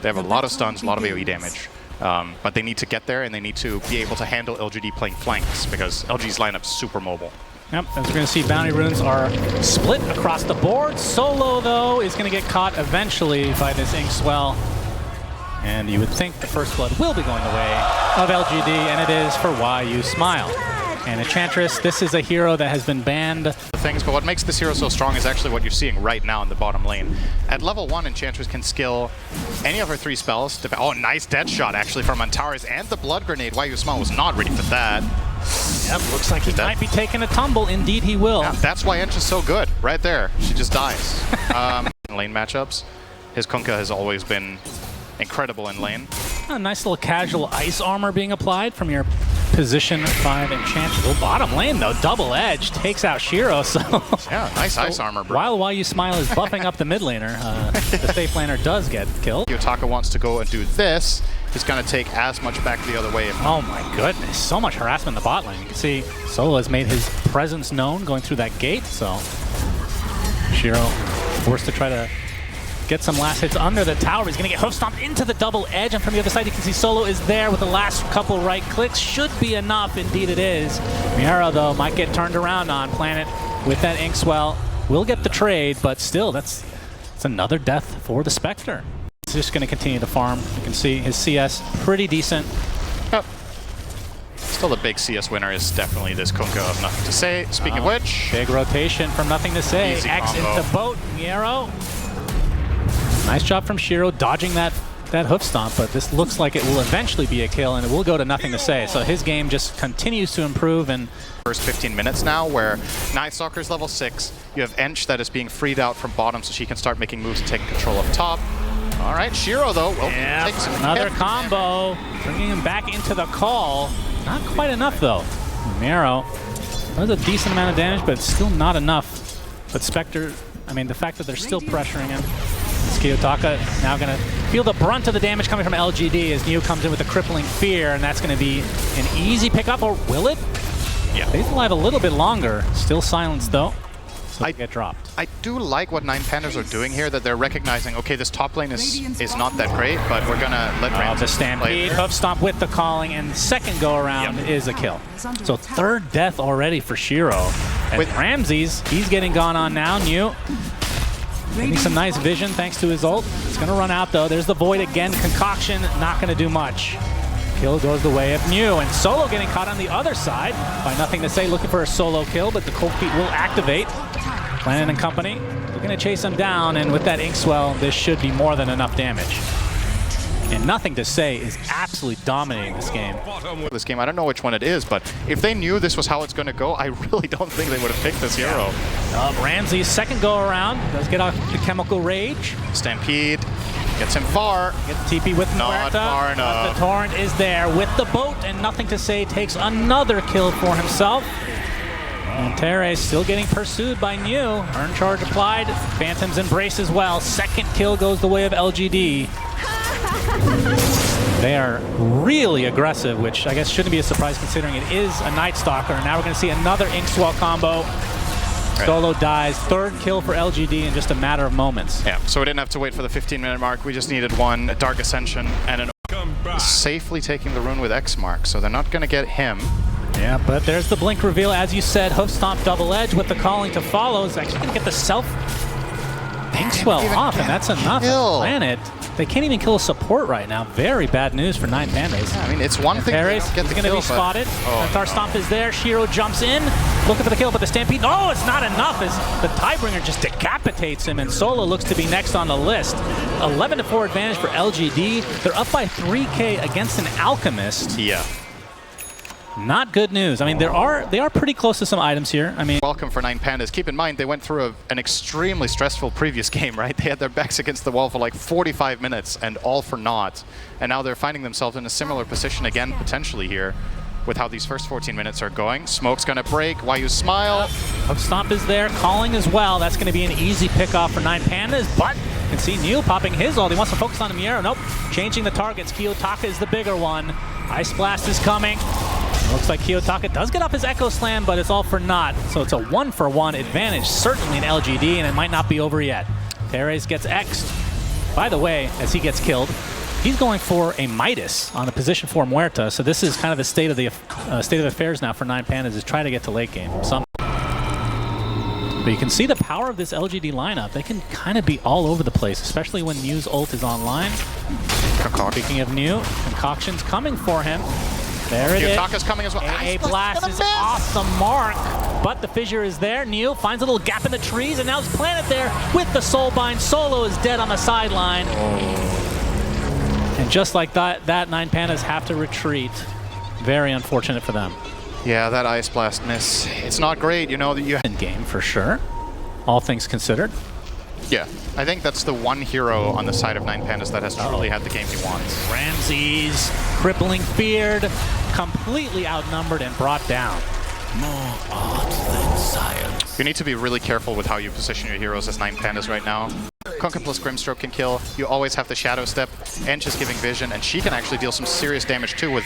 They have a lot of stuns, a lot of AoE damage. But they need to get there, and they need to be able to handle LGD playing flanks, because LG's lineup's super mobile. Yep, as we're going to see, bounty runes are split across the board. Solo, though, is going to get caught eventually by this Inkswell. And you would think the first blood will be going the way of LGD, and it is for Why You Smile. And Enchantress, this is a hero that has been banned. But what makes this hero so strong is actually what you're seeing right now in the bottom lane. At level 1, Enchantress can skill any of her 3 spells. Oh, nice dead shot actually from Antares, and the Blood Grenade. Why You Smile was not ready for that. Yep, looks like he might be taking a tumble. Indeed he will. Yeah, that's why Ench is so good. Right there. She just dies. Lane matchups. His Kunkka has always been incredible in lane. A nice little casual ice armor being applied from your position 5 Enchantress. Oh, bottom lane though, double edge takes out Shiro. So yeah, nice ice armor, bro. While You Smile is buffing up the mid laner, the safe laner does get killed. Yotaka wants to go and do this. He's going to take as much back the other way. Oh my goodness, so much harassment in the bot lane. You can see Solo has made his presence known going through that gate, so Shiro forced to try to get some last hits under the tower. He's going to get hoof stomped into the double edge, and from the other side you can see Solo is there with the last couple right clicks. Should be enough, indeed it is. Miara, though, might get turned around on Planet with that Inkswell. Will get the trade, but still, that's another death for the Spectre. He's just going to continue to farm. You can see his CS pretty decent. Oh. Still the big CS winner is definitely this Kunkka of Nothing to Say. Speaking of which... Big rotation from Nothing to Say. X into boat, Miaro. Nice job from Shiro dodging that hoof stomp, but this looks like it will eventually be a kill, and it will go to Nothing to Say. So his game just continues to improve. And first 15 minutes now, where Night Stalker's level 6, you have Ench that is being freed out from bottom so she can start making moves and taking control of top. All right, Shiro though, takes another combo, bringing him back into the call. Not quite enough though. Miaro does a decent amount of damage, but it's still not enough. But Spectre, I mean, the fact that they're still pressuring him. Kiyotaka now going to feel the brunt of the damage coming from LGD as New comes in with a crippling fear, and that's going to be an easy pickup, or will it? Yeah. He's alive a little bit longer, still silenced though, so get dropped. I do like what 9PANDAS are doing here, that they're recognizing, okay, this top lane is not that great, but we're going to let Ramses the Stampede, hoof stomp with the calling, and second go around is a kill. So third death already for Shiro. With Ramses, he's getting gone on now. New getting some nice vision thanks to his ult. It's going to run out though. There's the Void again. Concoction not going to do much. Kill goes the way of New, and Solo getting caught on the other side by Nothing to Say, looking for a solo kill, but the Cold Feet will activate. Planet and company, they're going to chase him down, and with that Inkswell, this should be more than enough damage. And Nothing to Say is absolutely dominating this game. I don't know which one it is, but if they knew this was how it's going to go, I really don't think they would have picked this hero. Ramsey's second go around does get off the Chemical Rage. Stampede gets him far. Get the TP with not far enough. The Torrent is there with the boat, and Nothing to Say takes another kill for himself. And Teres still getting pursued by New. Earn charge applied. Phantom's Embrace as well. Second kill goes the way of LGD. They are really aggressive, which I guess shouldn't be a surprise considering it is a Night Stalker. Now we're going to see another Inkswell combo. Solo dies. Third kill for LGD in just a matter of moments. Yeah, so we didn't have to wait for the 15-minute mark. We just needed one Dark Ascension and an safely taking the rune with X mark, so they're not going to get him. Yeah, but there's the blink reveal. As you said, hoof stomp double edge with the calling to follow. Is actually going to get the self Inkswell off, and that's enough. Planet. They can't even kill a support right now. Very bad news for 9PANDAS. Yeah, I mean, it's one thing to get the going to be spotted. Thar Stomp is there. Shiro jumps in, looking for the kill, but the Stampede, oh, it's not enough as the Tidebringer just decapitates him, and Solo looks to be next on the list. 11-4 advantage for LGD. They're up by 3K against an Alchemist. Yeah. Not good news. I mean, they are pretty close to some items here. I mean, welcome for 9PANDAS. Keep in mind, they went through an extremely stressful previous game, right? They had their backs against the wall for like 45 minutes and all for naught. And now they're finding themselves in a similar position again, potentially here, with how these first 14 minutes are going. Smoke's going to break. Why You Smile. Hoof Stomp is there. Calling as well. That's going to be an easy pickoff for 9PANDAS, but you can see New popping his ult. He wants to focus on the Miara. Nope. Changing the targets. Kiyotaka is the bigger one. Ice Blast is coming. Looks like Kiyotaka does get off his Echo Slam, but it's all for naught. So it's a 1-for-1 advantage, certainly in LGD, and it might not be over yet. Teres gets X'd. By the way, as he gets killed, he's going for a Midas on the position for Muerta. So this is kind of the state of affairs now for 9PANDAS, is try to get to late game. But you can see the power of this LGD lineup. They can kind of be all over the place, especially when New's ult is online. Speaking of New, Concoction's coming for him. There it is. Taka's coming as well. AA Blast is off the mark, but the fissure is there. New finds a little gap in the trees, and now it's planted there with the Soulbind. Solo is dead on the sideline. And just like that, 9PANDAS have to retreat. Very unfortunate for them. Yeah, that Ice Blast miss. It's not great, you know, that you in game for sure, all things considered. Yeah, I think that's the one hero on the side of 9PANDAS that has truly had the game he wants. Ramses, crippling feared, completely outnumbered and brought down. More art than science. You need to be really careful with how you position your heroes as 9PANDAS right now. Kunkka plus Grimstroke can kill. You always have the Shadow Step, and she's giving vision, and she can actually deal some serious damage too with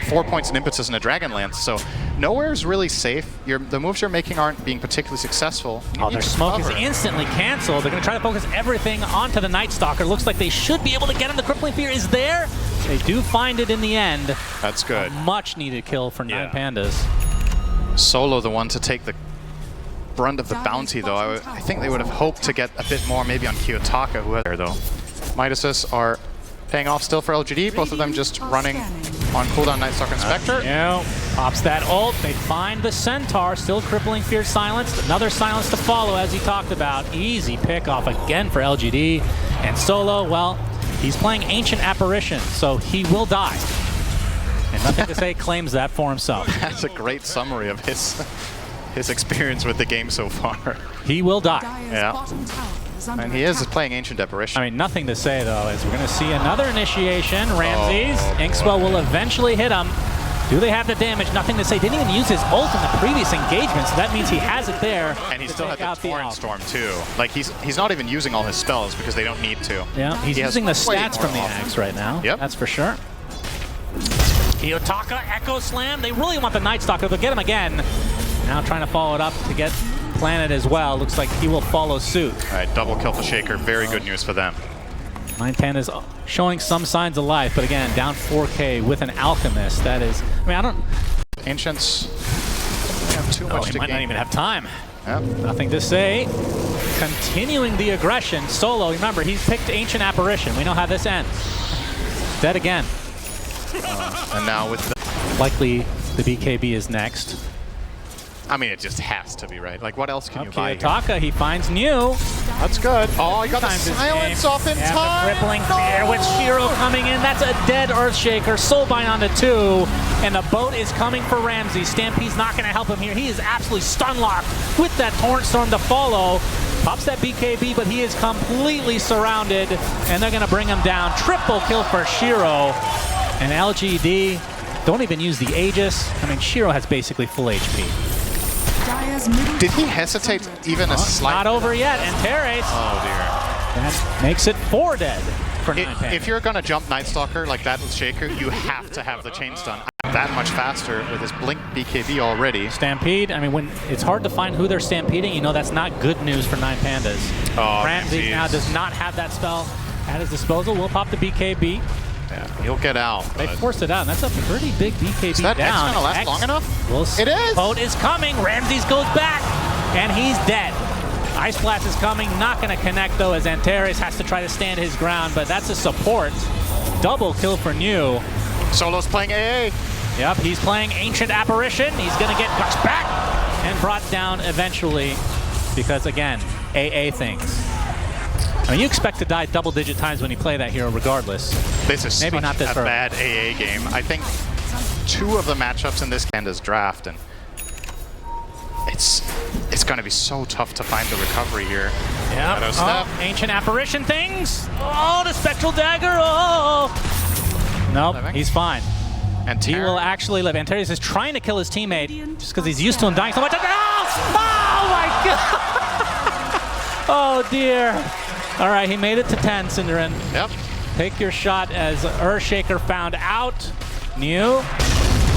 4 points in Impetus and a Dragon Lance. So nowhere is really safe. The moves you're making aren't being particularly successful. Oh, their smoke is instantly canceled. They're going to try to focus everything onto the Night Stalker. Looks like they should be able to get him. The Crippling Fear is there. They do find it in the end. That's good. A much needed kill for 9PANDAS. Solo the one to take the brunt of the bounty, though. I think they would have hoped to get a bit more maybe on Kiyotaka, who had there, though. Midases are paying off still for LGD, both of them just running on cooldown Nightstalker and Spectre. Pops that ult, they find the Centaur, still Crippling Fear silenced, another silence to follow as he talked about. Easy pick off again for LGD, and Solo, well, he's playing Ancient Apparition, so he will die. And nothing to say claims that for himself. That's a great summary of his experience with the game so far. He will die. Yeah. And he is playing Ancient Apparition. I mean, nothing to say, though, as we're going to see another initiation. Ramses, Inkswell will eventually hit him. Do they have the damage? Nothing to say. Didn't even use his ult in the previous engagement, so that means he has it there. And he still had the Torrent Storm, too. Like, he's not even using all his spells because they don't need to. Yeah, he's using the stats from the Axe right now. Yep. That's for sure. Kiyotaka, Echo Slam. They really want the Night Stalker. They'll get him again. Now trying to follow it up to get Planet as well. Looks like he will follow suit. All right, double kill for Shaker. Very good news for them. 9PANDAS showing some signs of life, but again, down 4K with an Alchemist. That is, I mean, I don't... Ancients have too much to he might gain. not even have time. Yep. Nothing to say. Continuing the aggression. Solo, remember, he's picked Ancient Apparition. We know how this ends. Dead again. And now with the... Likely the BKB is next. I mean, it just has to be, right? Like, what else can you buy here? Kiyotaka, he finds New. That's good. Oh, you got the silence off in time. The Crippling Fear with Shiro coming in. That's a dead Earthshaker. Soulbind onto 2. And the boat is coming for Ramsey. Stampede's not going to help him here. He is absolutely stun locked with that Torrent Storm to follow. Pops that BKB, but he is completely surrounded. And they're going to bring him down. Triple kill for Shiro. And LGD don't even use the Aegis. I mean, Shiro has basically full HP. Did he hesitate even a slight? Not over yet, and Teres. Oh dear. That makes it 4 dead for 9PANDAS. If you're gonna jump Nightstalker like that with Shaker, you have to have the chain stun that much faster with his Blink BKB already. Stampede, I mean, when it's hard to find who they're stampeding, you know that's not good news for 9PANDAS. Oh, Ramsey now does not have that spell at his disposal. We'll pop the BKB. Yeah, he'll get out. They forced it out, and that's a pretty big BKB is that down. X gonna last long enough? We'll see. It is! Boat is coming. Ramses goes back, and he's dead. Ice Blast is coming, not going to connect, though, as Antares has to try to stand his ground, but that's a support. Double kill for New. Solo's playing AA. Yep, he's playing Ancient Apparition. He's going to get pushed back and brought down eventually because, again, AA things. I mean, you expect to die double-digit times when you play that hero regardless. This is maybe not this a bad AA game. I think 2 of the matchups in this Pandas draft, and it's going to be so tough to find the recovery here. Yep. Oh, Ancient Apparition things. Oh, the Spectral Dagger. Oh. Nope, he's fine. And he will actually live. Antares is trying to kill his teammate just because he's used to him dying so much. Oh my God! Oh dear. All right, he made it to 10, Cinderin. Yep. Take your shot as Earthshaker found out. New.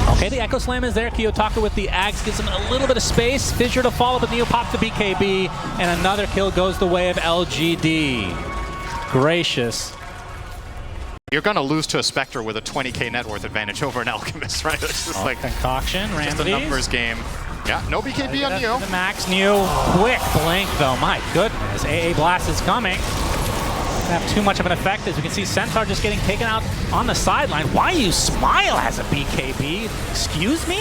Okay, the Echo Slam is there. Kiyotaka with the Axe gives him a little bit of space. Fissure to follow, but Neo pops the BKB, and another kill goes the way of LGD. gracious. You're going to lose to a Spectre with a 20k net worth advantage over an Alchemist, right? It's just like concoction, just a numbers game. Yeah, no BKB on Neo. The max Neo, quick blink though, my goodness. AA Blast is coming. Doesn't have too much of an effect as we can see Centaur just getting taken out on the sideline. Why you smile has a BKB? Excuse me?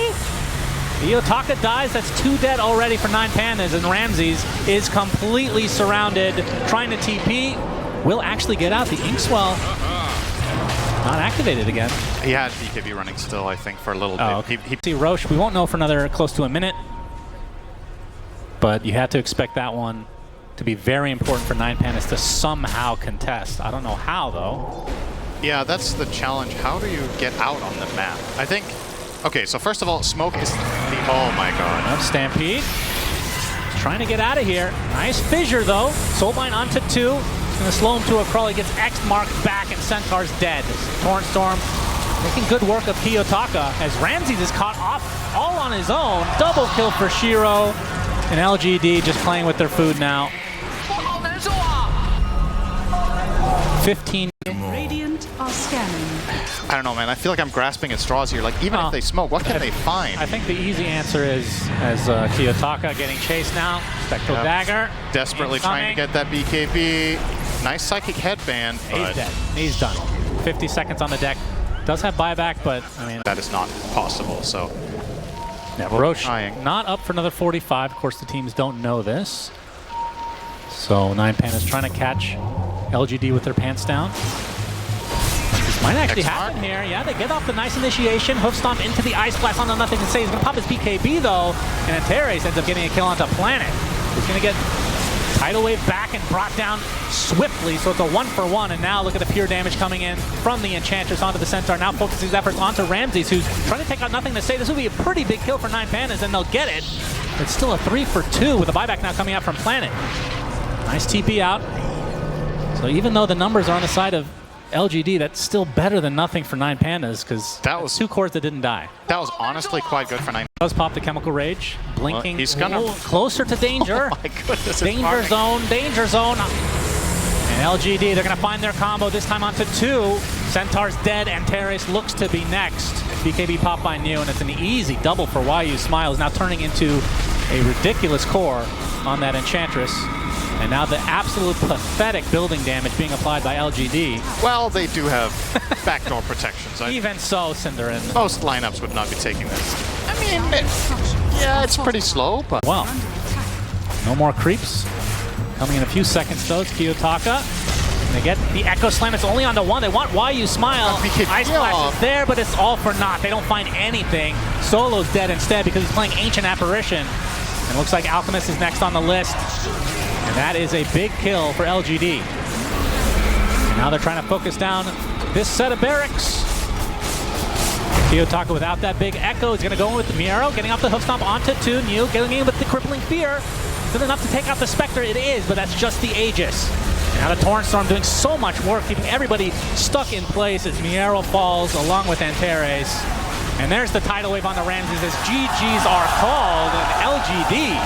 Kiyotaka dies, that's 2 dead already for 9PANDAS, and Ramses is completely surrounded, trying to TP. Will actually get out. The Inkswell not activated again. He had BKB running still, I think, for a little bit. Okay. See Roche, we won't know for another close to a minute, but you had to expect that one to be very important for 9PANDAS to somehow contest. I don't know how, though. Yeah, that's the challenge. How do you get out on the map? I think, okay, so first of all, Smoke is the, oh my god. Stampede, trying to get out of here. Nice fissure, though. Soulbind onto 2. Gonna slow him to a crawl. He gets X marked back, and Centaur's dead. Torrent Storm making good work of Kiyotaka as Ramses is caught off all on his own. Double kill for Shiro, and LGD just playing with their food now. 15. Radiant are scanning. I don't know, man. I feel like I'm grasping at straws here. Like, even if they smoke, what can they find? I think the easy answer is as Kiyotaka getting chased now. Spectral Dagger. Desperately trying to get that BKB. Nice Psychic Headband, but... He's dead. He's done. 50 seconds on the deck. Does have buyback, but, I mean... That is not possible, so... Yeah, Roche not up for another 45. Of course, the teams don't know this. So 9PANDAS trying to catch LGD with their pants down. This might actually happen here. Yeah, they get off the nice initiation. Hoof Stomp into the Ice Blast on the nothing to say. He's going to pop his BKB, though. And Antares ends up getting a kill onto Planet. He's going to get Tidal Wave back and brought down swiftly. So it's a 1-for-1. And now look at the pure damage coming in from the Enchantress onto the Centaur. Now focuses his efforts onto Ramses, who's trying to take out nothing to say. This will be a pretty big kill for 9PANDAS, and they'll get it. It's still a 3-for-2 with a buyback now coming out from Planet. Nice TP out. So even though the numbers are on the side of LGD, that's still better than nothing for 9PANDAS, because that was 2 cores that didn't die. That was honestly quite good for 9PANDAS. Does pop the Chemical Rage, blinking. Well, he's gonna closer to danger. Oh my goodness, danger zone, danger zone. And LGD, they're gonna find their combo this time onto 2. Centaur's dead, and Teres looks to be next. BKB pop by New, and it's an easy double for YU Smiles, now turning into a ridiculous core on that Enchantress. And now the absolute pathetic building damage being applied by LGD. Well, they do have backdoor protections. Even so, Cinderin. Most lineups would not be taking this. I mean, yeah, it's pretty slow, but... Well, no more creeps. Coming in a few seconds, though, it's Kiyotaka. And they get the Echo Slam. It's only onto 1. They want YU Smile. Ice Flash is there, but it's all for naught. They don't find anything. Solo's dead instead because he's playing Ancient Apparition. And it looks like Alchemist is next on the list. And that is a big kill for LGD. And now they're trying to focus down this set of barracks. Kiyotaka without that big echo is going to go in with the Miero, getting off the Hoof Stomp onto 2. New getting in with the Crippling Fear. Is it enough to take out the Spectre? It is, but that's just the Aegis. And now the Torrent Storm doing so much work, keeping everybody stuck in place as Miero falls along with Antares. And there's the Tidal Wave on the Ramses as GGs are called, and LGD